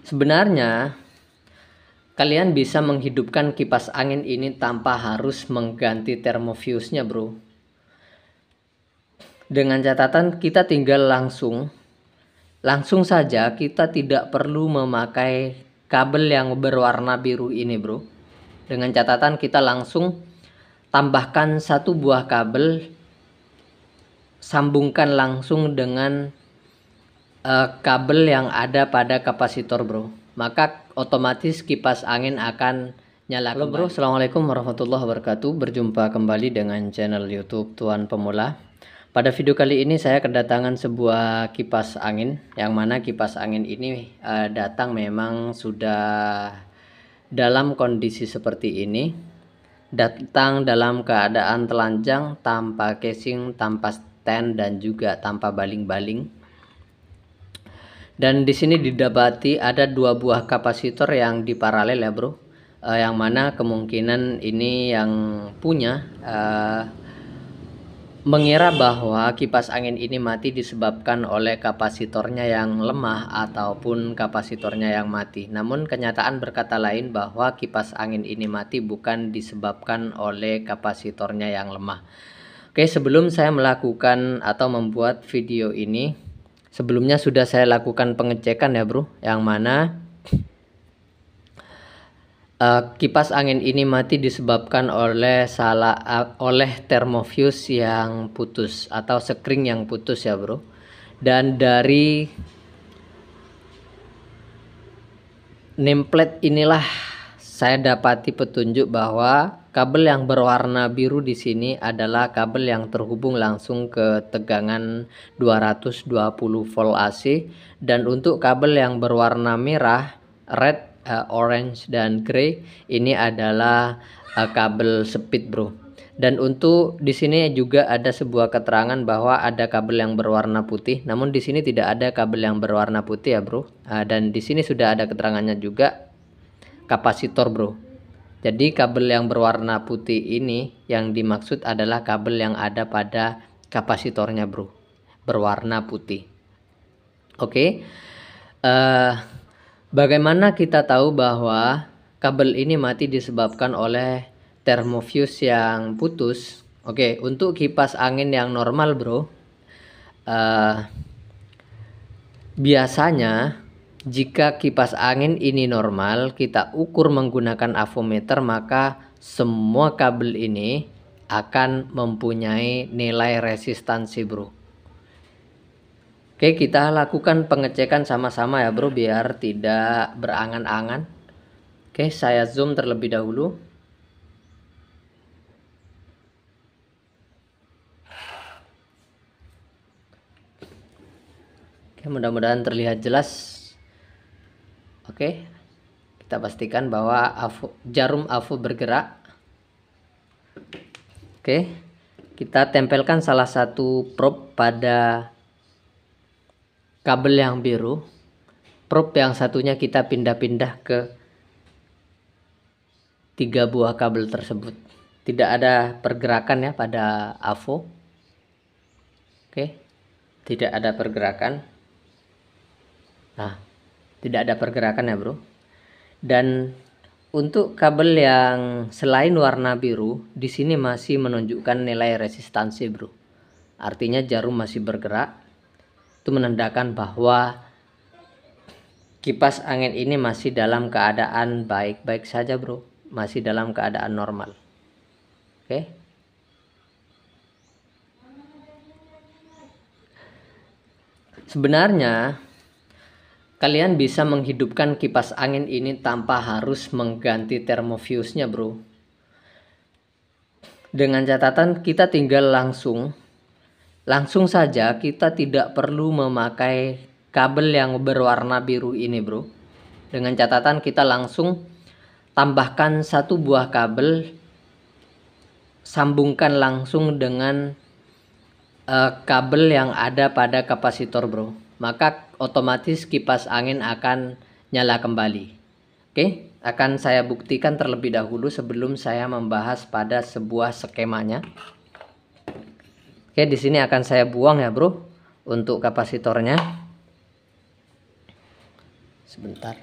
Sebenarnya kalian bisa menghidupkan kipas angin ini tanpa harus mengganti termofuse-nya, bro. Dengan catatan kita tinggal langsung saja, kita tidak perlu memakai kabel yang berwarna biru ini, bro. Dengan catatan kita langsung tambahkan satu buah kabel, sambungkan langsung dengan kabel yang ada pada kapasitor, bro. Maka otomatis kipas angin akan nyala. Halo bro, assalamualaikum warahmatullahi wabarakatuh. Berjumpa kembali dengan channel YouTube Tuan Pemula. Pada video kali ini saya kedatangan sebuah kipas angin, yang mana kipas angin ini datang memang sudah dalam kondisi seperti ini. Datang dalam keadaan telanjang, tanpa casing, tanpa stand, dan juga tanpa baling-baling. Dan di sini didapati ada dua buah kapasitor yang diparalel ya, bro. Yang mana kemungkinan ini yang punya mengira bahwa kipas angin ini mati disebabkan oleh kapasitornya yang lemah ataupun kapasitornya yang mati. Namun kenyataan berkata lain bahwa kipas angin ini mati bukan disebabkan oleh kapasitornya yang lemah. Oke, sebelum saya melakukan atau membuat video ini, sebelumnya sudah saya lakukan pengecekan ya, bro, yang mana kipas angin ini mati disebabkan oleh termofuse yang putus atau sekring yang putus ya, bro. Dan dari nameplate inilah saya dapati petunjuk bahwa kabel yang berwarna biru di sini adalah kabel yang terhubung langsung ke tegangan 220 volt AC, dan untuk kabel yang berwarna merah, red, orange, dan grey ini adalah kabel speed, bro. Dan untuk di sini juga ada sebuah keterangan bahwa ada kabel yang berwarna putih, namun di sini tidak ada kabel yang berwarna putih ya, bro. Dan di sini sudah ada keterangannya juga kapasitor, bro. Jadi kabel yang berwarna putih ini yang dimaksud adalah kabel yang ada pada kapasitornya, bro, berwarna putih. Oke. Bagaimana kita tahu bahwa kabel ini mati disebabkan oleh termofuse yang putus? Oke, untuk kipas angin yang normal, bro, biasanya jika kipas angin ini normal, kita ukur menggunakan avometer, maka semua kabel ini akan mempunyai nilai resistansi, bro. Oke, kita lakukan pengecekan sama-sama ya, bro, biar tidak berangan-angan. Oke, saya zoom terlebih dahulu. Oke, mudah-mudahan terlihat jelas. Oke, kita pastikan bahwa jarum AVO bergerak. Oke, kita tempelkan salah satu probe pada kabel yang biru. Probe yang satunya kita pindah-pindah ke 3 buah kabel tersebut. Tidak ada pergerakan ya pada AVO. Oke, tidak ada pergerakan. Nah, tidak ada pergerakan ya, bro. Dan untuk kabel yang selain warna biru, di sini masih menunjukkan nilai resistansi, bro. Artinya jarum masih bergerak. Itu menandakan bahwa kipas angin ini masih dalam keadaan baik-baik saja, bro. Masih dalam keadaan normal. Oke. Sebenarnya kalian bisa menghidupkan kipas angin ini tanpa harus mengganti termofuse-nya, bro. Dengan catatan kita tinggal langsung saja, kita tidak perlu memakai kabel yang berwarna biru ini, bro. Dengan catatan kita langsung tambahkan satu buah kabel, sambungkan langsung dengan kabel yang ada pada kapasitor, bro. Maka otomatis kipas angin akan nyala kembali. Oke, akan saya buktikan terlebih dahulu sebelum saya membahas pada sebuah skemanya. Oke, di sini akan saya buang ya, bro, untuk kapasitornya. Sebentar.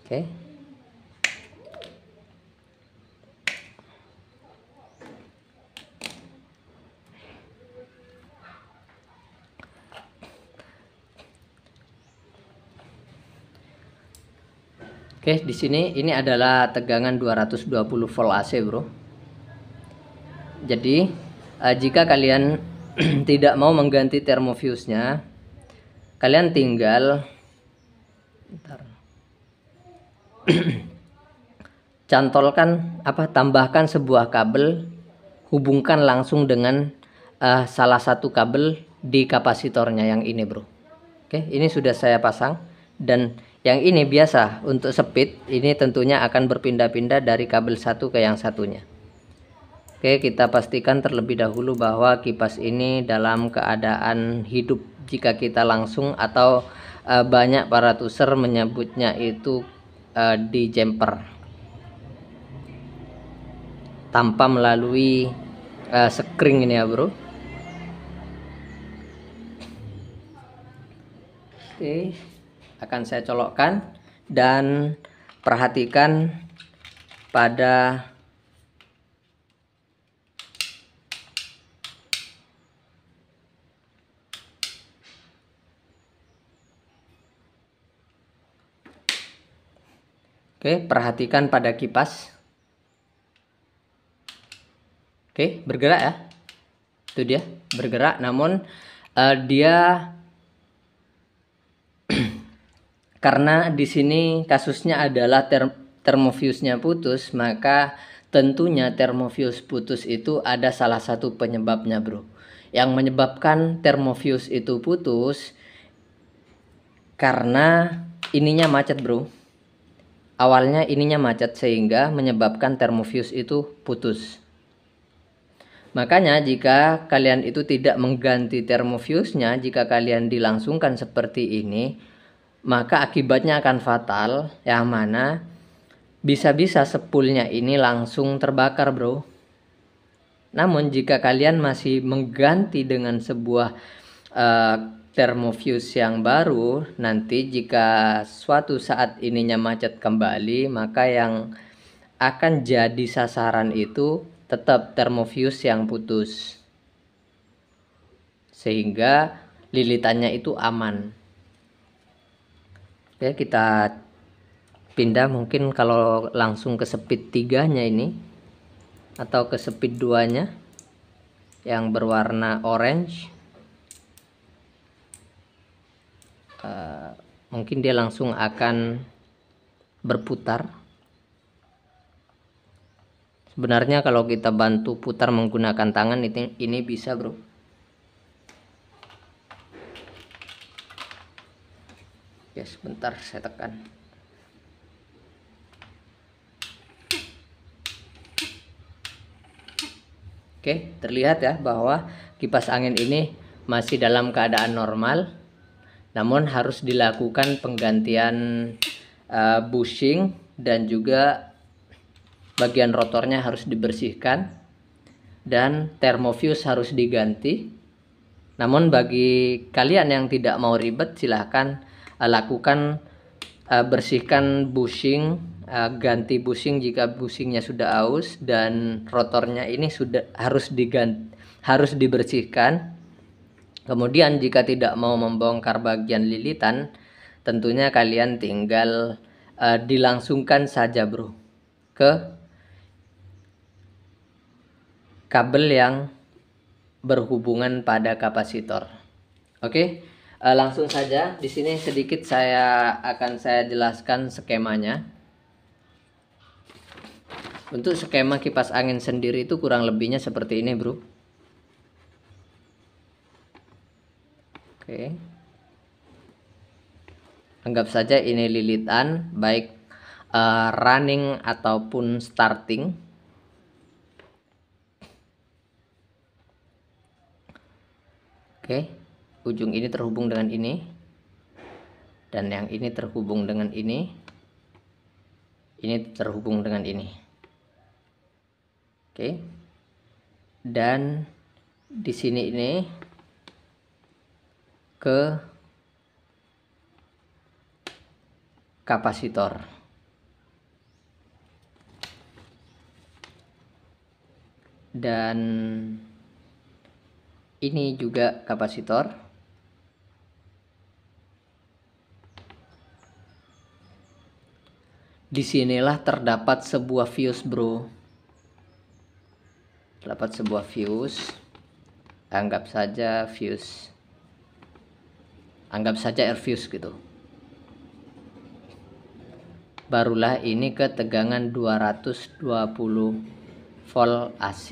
Oke. Oke, di sini ini adalah tegangan 220 volt AC, Bro. Jadi, jika kalian tidak mau mengganti termofuse-nya, kalian tinggal tambahkan sebuah kabel, hubungkan langsung dengan salah satu kabel di kapasitornya yang ini, Bro. Oke, ini sudah saya pasang, dan yang ini biasa untuk speed, ini tentunya akan berpindah-pindah dari kabel satu ke yang satunya. Oke, kita pastikan terlebih dahulu bahwa kipas ini dalam keadaan hidup. Jika kita langsung atau banyak para user menyebutnya itu di jumper, tanpa melalui screen ini ya, Bro. Oke, akan saya colokkan dan perhatikan pada perhatikan pada kipas. Oke, bergerak ya. Itu dia, bergerak, namun dia karena di sini kasusnya adalah termofuse-nya putus, maka tentunya termofuse putus itu ada salah satu penyebabnya, Bro. Yang menyebabkan termofuse itu putus karena ininya macet, Bro. Awalnya ininya macet sehingga menyebabkan termofuse itu putus. Makanya jika kalian itu tidak mengganti termofuse-nya, jika kalian dilangsungkan seperti ini, maka akibatnya akan fatal, yang mana bisa-bisa spoolnya ini langsung terbakar, Bro. Namun jika kalian masih mengganti dengan sebuah termofuse yang baru, nanti jika suatu saat ininya macet kembali, maka yang akan jadi sasaran itu tetap termofuse yang putus, sehingga lilitannya itu aman. Oke, kita pindah mungkin kalau langsung ke speed 3-nya ini atau ke speed 2-nya yang berwarna orange. Mungkin dia langsung akan berputar. Sebenarnya kalau kita bantu putar menggunakan tangan ini bisa, Bro. Ya, sebentar saya tekan. Oke, terlihat ya bahwa kipas angin ini masih dalam keadaan normal, namun harus dilakukan penggantian bushing dan juga bagian rotornya harus dibersihkan dan termofuse harus diganti. Namun bagi kalian yang tidak mau ribet, silahkan lakukan bersihkan bushing, ganti bushing jika bushingnya sudah aus, dan rotornya ini sudah harus dibersihkan. Kemudian jika tidak mau membongkar bagian lilitan, tentunya kalian tinggal dilangsungkan saja, Bro, ke kabel yang berhubungan pada kapasitor. Oke, langsung saja. Di sini sedikit saya jelaskan skemanya. Untuk skema kipas angin sendiri itu kurang lebihnya seperti ini, Bro. Oke. Anggap saja ini lilitan, baik running ataupun starting. Oke, ujung ini terhubung dengan ini, dan yang ini terhubung dengan ini terhubung dengan ini. Oke, dan di sini ini ke kapasitor. Dan ini juga kapasitor. Disinilah terdapat sebuah fuse, bro. Terdapat sebuah fuse. Anggap saja fuse. Anggap saja air fuse gitu. Barulah ini ke tegangan 220 volt AC.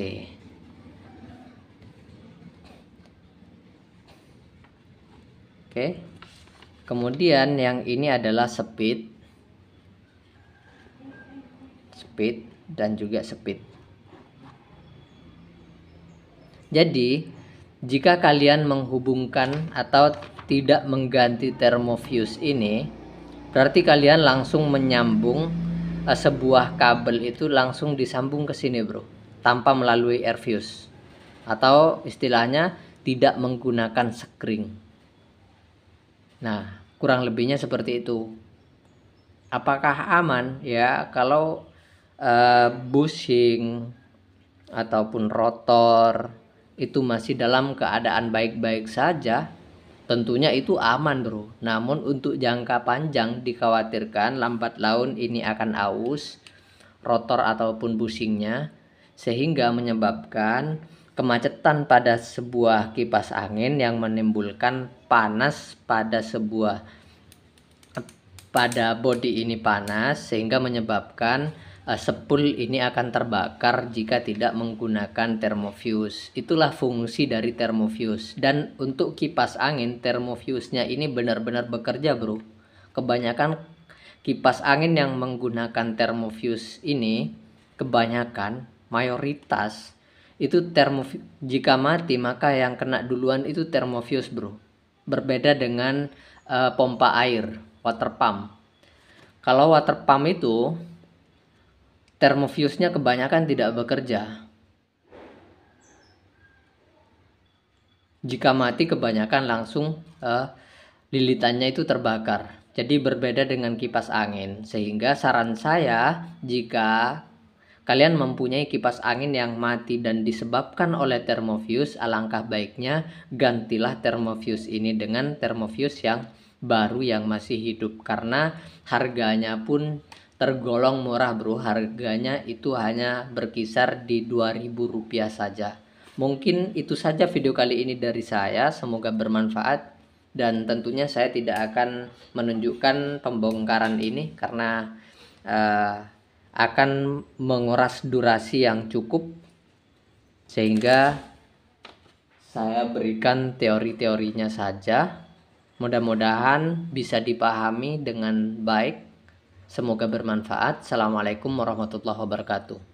Oke. Kemudian yang ini adalah speed dan juga speed. Jadi jika kalian menghubungkan atau tidak mengganti termofuse ini, berarti kalian langsung menyambung sebuah kabel itu langsung disambung ke sini, bro, tanpa melalui air fuse, atau istilahnya tidak menggunakan sekring. Nah, kurang lebihnya seperti itu. Apakah aman? Ya, kalau bushing ataupun rotor itu masih dalam keadaan baik-baik saja, tentunya itu aman, bro. Namun untuk jangka panjang dikhawatirkan lambat laun ini akan aus rotor ataupun bushingnya, sehingga menyebabkan kemacetan pada sebuah kipas angin yang menimbulkan panas pada bodi ini panas, sehingga menyebabkan spool ini akan terbakar jika tidak menggunakan termofuse. Itulah fungsi dari termofuse. Dan untuk kipas angin, termofuse-nya ini benar-benar bekerja, bro. Kebanyakan kipas angin yang menggunakan termofuse ini, kebanyakan mayoritas itu jika mati maka yang kena duluan itu termofuse, bro. Berbeda dengan pompa air, water pump. Kalau water pump itu termofuse-nya kebanyakan tidak bekerja. Jika mati kebanyakan langsung lilitannya itu terbakar. Jadi berbeda dengan kipas angin. Sehingga saran saya, jika kalian mempunyai kipas angin yang mati dan disebabkan oleh termofuse, alangkah baiknya gantilah termofuse ini dengan termofuse yang baru yang masih hidup, karena harganya pun tergolong murah, bro. Harganya itu hanya berkisar di Rp2.000 saja. Mungkin itu saja video kali ini dari saya, semoga bermanfaat. Dan tentunya saya tidak akan menunjukkan pembongkaran ini karena akan menguras durasi yang cukup, sehingga saya berikan teori-teorinya saja. Mudah-mudahan bisa dipahami dengan baik. Semoga bermanfaat. Assalamualaikum warahmatullahi wabarakatuh.